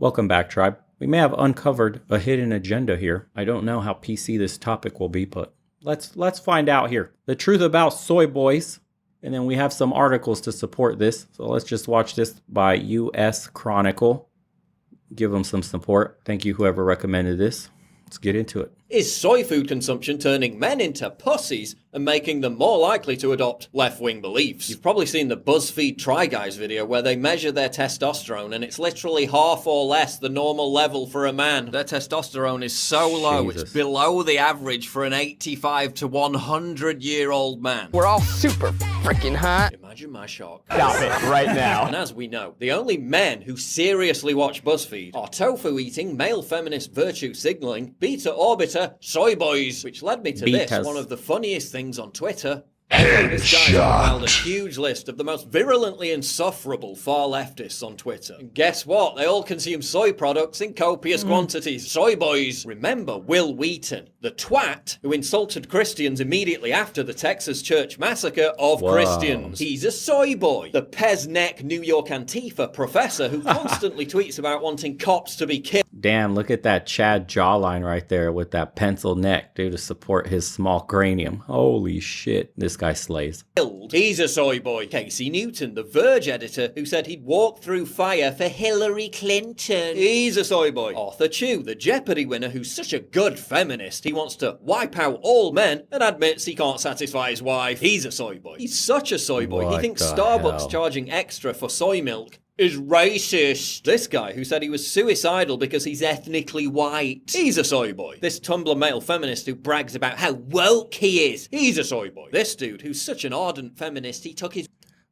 Welcome back, tribe. We may have uncovered a hidden agenda here. I don't know how PC this topic will be, but let's find out here. The truth about soy boys, and then we have some articles to support this. So let's just watch this by US Chronicle. Give them some support. Thank you, whoever recommended this. Let's get into it. Is soy food consumption turning men into pussies and making them more likely to adopt left-wing beliefs? You've probably seen the BuzzFeed Try Guys video where they measure their testosterone and it's literally half or less the normal level for a man. Their testosterone is so low, it's below the average for an 85 to 100-year-old man. We're all super freaking hot. Imagine my shock. Stop it right now. And as we know, the only men who seriously watch BuzzFeed are tofu-eating, male feminist virtue signaling, beta orbiter Soy Boys, which led me to this, one of the funniest things on Twitter. This guy compiled a huge list of the most virulently insufferable far leftists on Twitter. And guess what? They all consume soy products in copious quantities. Soy Boys. Remember Will Wheaton, the twat who insulted Christians immediately after the Texas church massacre of Christians. He's a soy boy. The pez-neck New York Antifa professor who constantly tweets about wanting cops to be killed. Damn, look at that Chad jawline right there with that pencil neck, dude, to support his small cranium. Holy shit, this guy slays. He's a soy boy. Casey Newton, the Verge editor, who said he'd walk through fire for Hillary Clinton. He's a soy boy. Arthur Chu, the Jeopardy winner, who's such a good feminist, he wants to wipe out all men and admits he can't satisfy his wife. He's a soy boy. He's such a soy boy. He thinks Starbucks charging extra for soy milk is racist. This guy who said he was suicidal because he's ethnically white. He's a soy boy. This Tumblr male feminist who brags about how woke he is. He's a soy boy. This dude who's such an ardent feminist, he took his...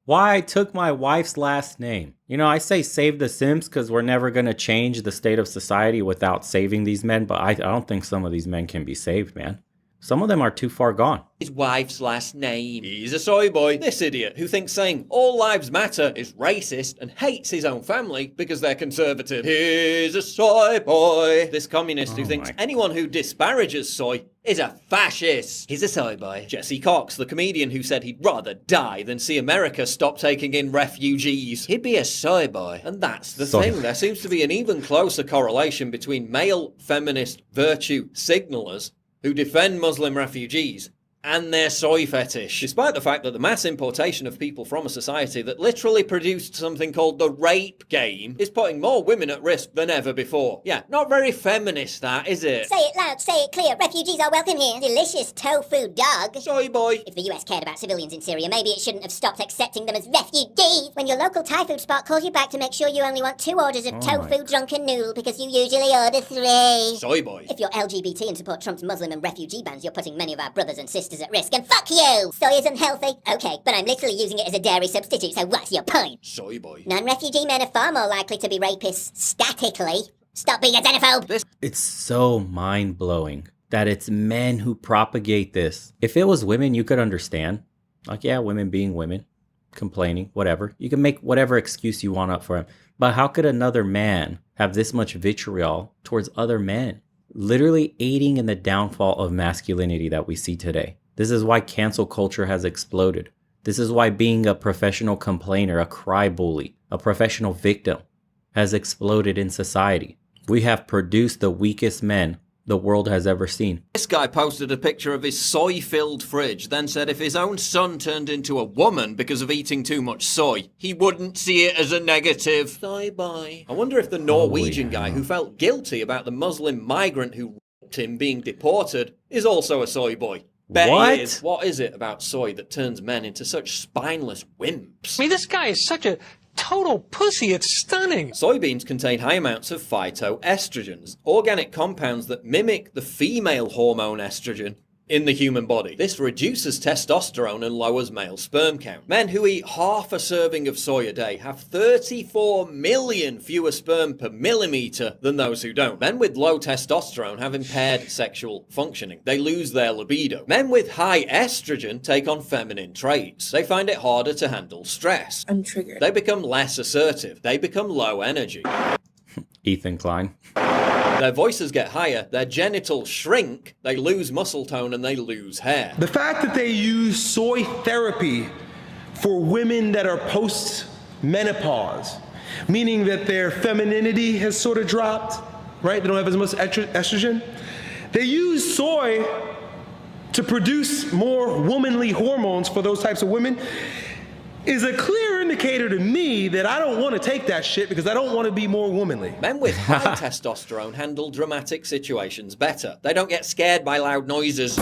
Why I took my wife's last name. You know, I say save the simps because we're never going to change the state of society without saving these men, but I don't think some of these men can be saved, man. Some of them are too far gone. His wife's last name. He's a soy boy. This idiot who thinks saying all lives matter is racist and hates his own family because they're conservative. He's a soy boy. This communist who thinks anyone who disparages soy is a fascist. He's a soy boy. Jesse Cox, the comedian who said he'd rather die than see America stop taking in refugees. He'd be a soy boy. And that's the thing. There seems to be an even closer correlation between male feminist virtue signalers who defend Muslim refugees and their soy fetish, despite the fact that the mass importation of people from a society that literally produced something called the rape game is putting more women at risk than ever before. Yeah, not very feminist that, is it? Say it loud, say it clear, refugees are welcome here. Delicious tofu dog. Soy boy. If the US cared about civilians in Syria, maybe it shouldn't have stopped accepting them as refugees. When your local Thai food spot calls you back to make sure you only want 2 orders of tofu drunken noodle because you usually order 3. Soy boy. If you're LGBT and support Trump's Muslim and refugee bans, you're putting many of our brothers and sisters at risk, and fuck you! Soy isn't healthy. Okay, but I'm literally using it as a dairy substitute, so what's your point? Soy boy. Non-refugee men are far more likely to be rapists statically. Stop being a xenophobe! It's so mind-blowing that it's men who propagate this. If it was women, you could understand. Like, yeah, women being women, complaining, whatever. You can make whatever excuse you want up for them. But how could another man have this much vitriol towards other men? Literally aiding in the downfall of masculinity that we see today. This is why cancel culture has exploded. This is why being a professional complainer, a cry bully, a professional victim has exploded in society. We have produced the weakest men the world has ever seen. This guy posted a picture of his soy-filled fridge, then said if his own son turned into a woman because of eating too much soy, he wouldn't see it as a negative. Soy boy. I wonder if the Norwegian guy who felt guilty about the Muslim migrant who raped him being deported is also a soy boy. Bet he is. What is it about soy that turns men into such spineless wimps? I mean, this guy is such a total pussy, it's stunning. Soybeans contain high amounts of phytoestrogens, organic compounds that mimic the female hormone estrogen in the human body. This reduces testosterone and lowers male sperm count. Men who eat half a serving of soy a day have 34 million fewer sperm per millimeter than those who don't. Men with low testosterone have impaired sexual functioning. They lose their libido. Men with high estrogen take on feminine traits. They find it harder to handle stress. I'm triggered. They become less assertive. They become low energy. Ethan Klein. Their voices get higher, their genitals shrink, they lose muscle tone, and they lose hair. The fact that they use soy therapy for women that are post-menopause meaning that their femininity has sort of dropped, right? They don't have as much estrogen. They use soy to produce more womanly hormones for those types of women. Is a clear indicator to me that I don't want to take that shit because I don't want to be more womanly. Men with high testosterone handle dramatic situations better. They don't get scared by loud noises.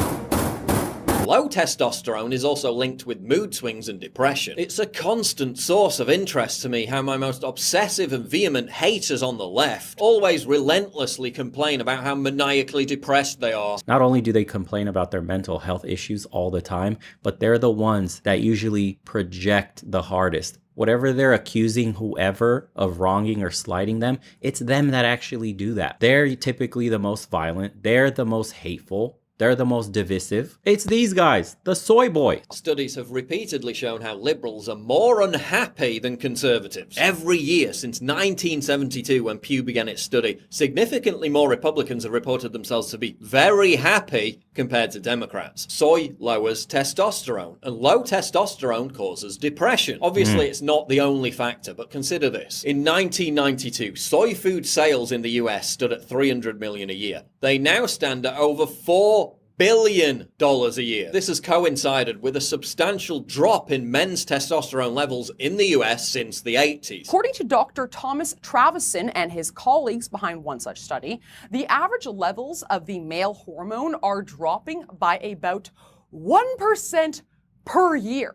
Low testosterone is also linked with mood swings and depression. It's a constant source of interest to me how my most obsessive and vehement haters on the left always relentlessly complain about how maniacally depressed they are. Not only do they complain about their mental health issues all the time, but they're the ones that usually project the hardest. Whatever they're accusing whoever of wronging or slighting them, it's them that actually do that. They're typically the most violent. They're the most hateful. They're the most divisive. It's these guys, the soy boy. Studies have repeatedly shown how liberals are more unhappy than conservatives. Every year since 1972, when Pew began its study, significantly more Republicans have reported themselves to be very happy compared to Democrats. Soy lowers testosterone, and low testosterone causes depression. Obviously, it's not the only factor, but consider this. In 1992, soy food sales in the US stood at $300 million a year. They now stand at over $4 billion a year. This has coincided with a substantial drop in men's testosterone levels in the US since the 80s. According to Dr. Thomas Travison and his colleagues behind one such study, the average levels of the male hormone are dropping by about 1% per year.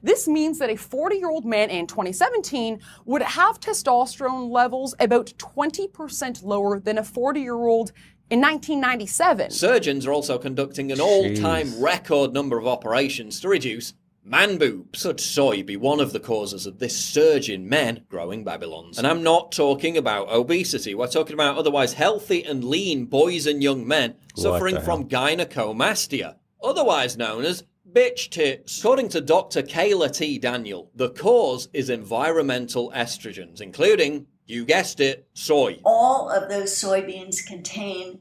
This means that a 40-year-old man in 2017 would have testosterone levels about 20% lower than a 40-year-old in 1997. Surgeons are also conducting an all-time record number of operations to reduce man boobs. Could soy be one of the causes of this surge in men growing Babylons? And I'm not talking about obesity. We're talking about otherwise healthy and lean boys and young men suffering from gynecomastia, otherwise known as bitch tits. According to Dr. Kayla T. Daniel, the cause is environmental estrogens, including, you guessed it, soy. All of those soybeans contain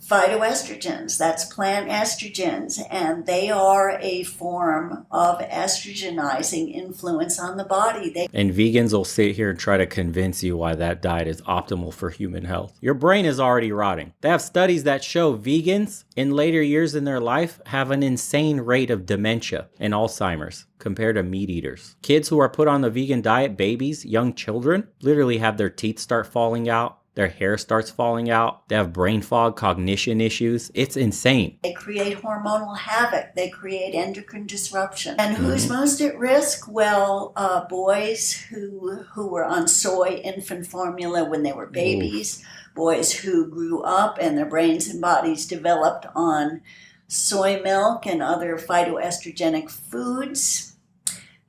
phytoestrogens, that's plant estrogens, and they are a form of estrogenizing influence on the body. And vegans will sit here and try to convince you why that diet is optimal for human health. Your brain is already rotting. They have studies that show vegans in later years in their life have an insane rate of dementia and Alzheimer's compared to meat eaters. Kids who are put on the vegan diet, babies, young children, literally have their teeth start falling out. Their hair starts falling out. They have brain fog, cognition issues. It's insane. They create hormonal havoc. They create endocrine disruption. And who's most at risk? Well, boys who were on soy infant formula when they were babies, boys who grew up and their brains and bodies developed on soy milk and other phytoestrogenic foods,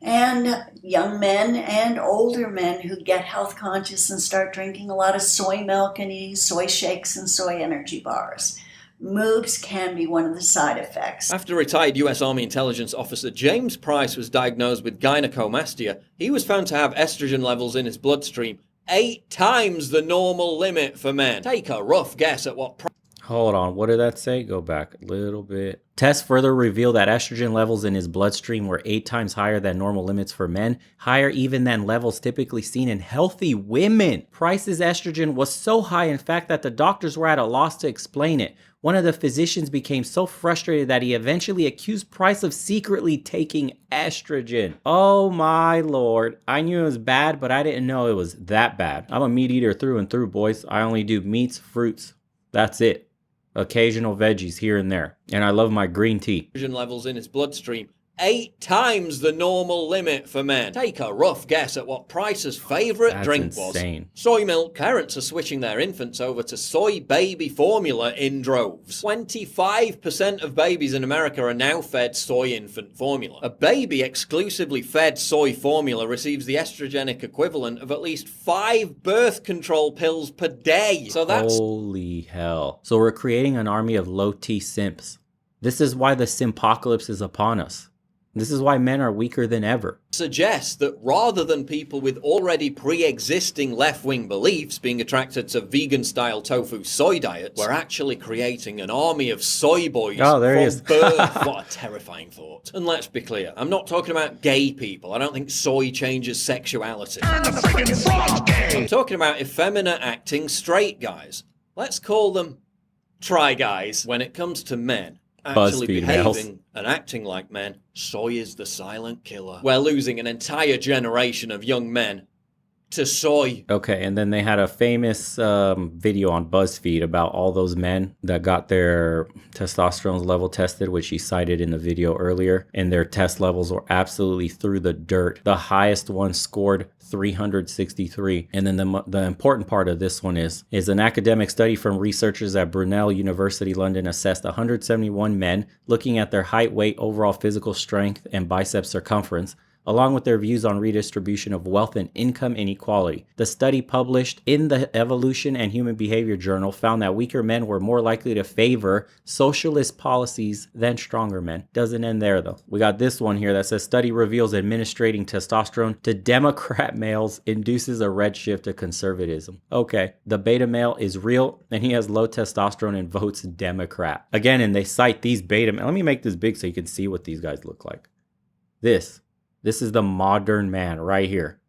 and young men and older men who get health conscious and start drinking a lot of soy milk and eating soy shakes and soy energy bars. Moobs can be one of the side effects. After retired US Army intelligence officer James Price was diagnosed with gynecomastia, he was found to have estrogen levels in his bloodstream 8 times the normal limit for men. Take a rough guess at what Hold on, what did that say? Go back a little bit. Tests further reveal that estrogen levels in his bloodstream were 8 times higher than normal limits for men, higher even than levels typically seen in healthy women. Price's estrogen was so high, in fact, that the doctors were at a loss to explain it. One of the physicians became so frustrated that he eventually accused Price of secretly taking estrogen. Oh my lord. I knew it was bad, but I didn't know it was that bad. I'm a meat eater through and through, boys. I only do meats, fruits. That's it. Occasional veggies here and there. And I love my green tea. Estrogen levels in his bloodstream 8 times the normal limit for men. Take a rough guess at what Price's favourite drink insane. was. Soy milk. Parents are switching their infants over to soy baby formula in droves. 25% of babies in America are now fed soy infant formula. A baby exclusively fed soy formula receives the estrogenic equivalent of at least 5 birth control pills per day. So that's... Holy hell. So we're creating an army of low-T simps. This is why the simpocalypse is upon us. This is why men are weaker than ever. Suggests that rather than people with already pre-existing left-wing beliefs being attracted to vegan-style tofu soy diets, we're actually creating an army of soy boys Oh, there he from is. birth. What a terrifying thought. And let's be clear, I'm not talking about gay people. I don't think soy changes sexuality. I'm talking about effeminate acting straight guys. Let's call them try guys. When it comes to men actually BuzzFeed males. behaving and acting like men, soy is the silent killer. We're losing an entire generation of young men to soy. Okay, and then they had a famous video on BuzzFeed about all those men that got their testosterone level tested, which he cited in the video earlier, and their test levels were absolutely through the dirt. The highest one scored 363. And then the important part of this one is an academic study from researchers at Brunel University London assessed 171 men looking at their height, weight, overall physical strength, and bicep circumference, along with their views on redistribution of wealth and income inequality. The study, published in the Evolution and Human Behavior Journal, found that weaker men were more likely to favor socialist policies than stronger men. Doesn't end there, though. We got this one here that says, study reveals administrating testosterone to Democrat males induces a redshift to conservatism. Okay, the beta male is real, and he has low testosterone and votes Democrat. Again, and they cite these beta males. Let me make this big so you can see what these guys look like. This is the modern man right here.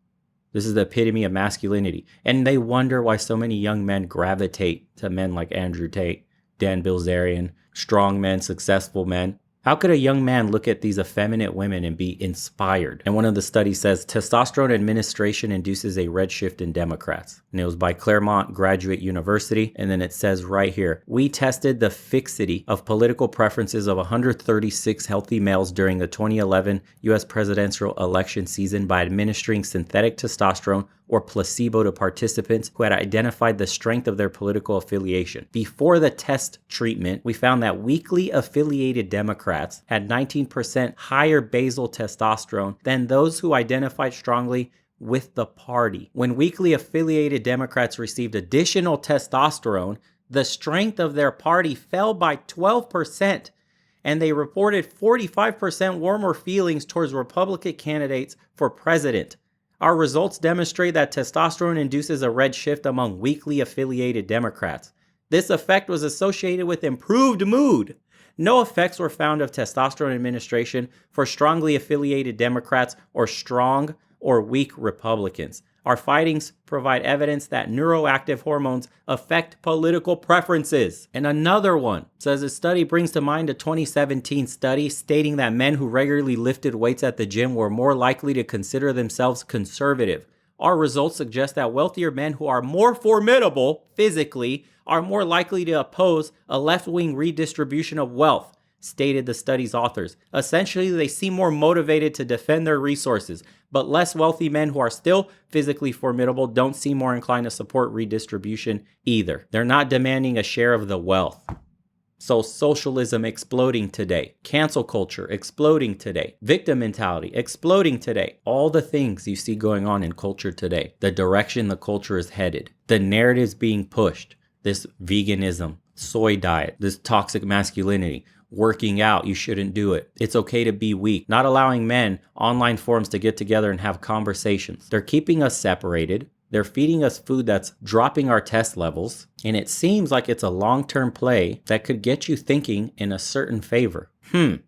This is the epitome of masculinity. And they wonder why so many young men gravitate to men like Andrew Tate, Dan Bilzerian, strong men, successful men. How could a young man look at these effeminate women and be inspired? And one of the studies says testosterone administration induces a redshift in Democrats. And it was by Claremont Graduate University. And then it says right here, we tested the fixity of political preferences of 136 healthy males during the 2011 US presidential election season by administering synthetic testosterone or placebo to participants who had identified the strength of their political affiliation. Before the test treatment, we found that weakly affiliated Democrats had 19% higher basal testosterone than those who identified strongly with the party. When weakly affiliated Democrats received additional testosterone, the strength of their party fell by 12%, and they reported 45% warmer feelings towards Republican candidates for president. Our results demonstrate that testosterone induces a red shift among weakly affiliated Democrats. This effect was associated with improved mood. No effects were found of testosterone administration for strongly affiliated Democrats or strong or weak Republicans. Our findings provide evidence that neuroactive hormones affect political preferences. And another one says a study brings to mind a 2017 study stating that men who regularly lifted weights at the gym were more likely to consider themselves conservative. Our results suggest that wealthier men who are more formidable physically are more likely to oppose a left-wing redistribution of wealth, stated the study's authors. Essentially, they seem more motivated to defend their resources, but less wealthy men who are still physically formidable don't seem more inclined to support redistribution either. They're not demanding a share of the wealth. So socialism exploding today, cancel culture exploding today, victim mentality exploding today. All the things you see going on in culture today, the direction the culture is headed, the narratives being pushed, this veganism, soy diet, this toxic masculinity, working out, you shouldn't do it. It's okay to be weak. Not allowing men, online forums to get together and have conversations. They're keeping us separated. They're feeding us food that's dropping our test levels. And it seems like it's a long-term play that could get you thinking in a certain favor. I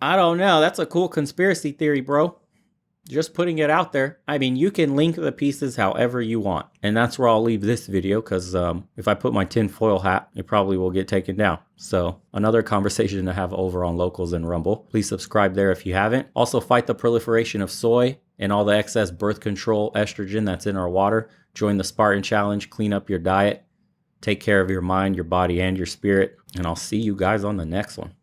don't know. That's a cool conspiracy theory, bro. Just putting it out there. I mean, you can link the pieces however you want. And that's where I'll leave this video because if I put my tinfoil hat, it probably will get taken down. So another conversation to have over on Locals and Rumble. Please subscribe there if you haven't. Also, fight the proliferation of soy and all the excess birth control estrogen that's in our water. Join the Spartan Challenge. Clean up your diet. Take care of your mind, your body, and your spirit. And I'll see you guys on the next one.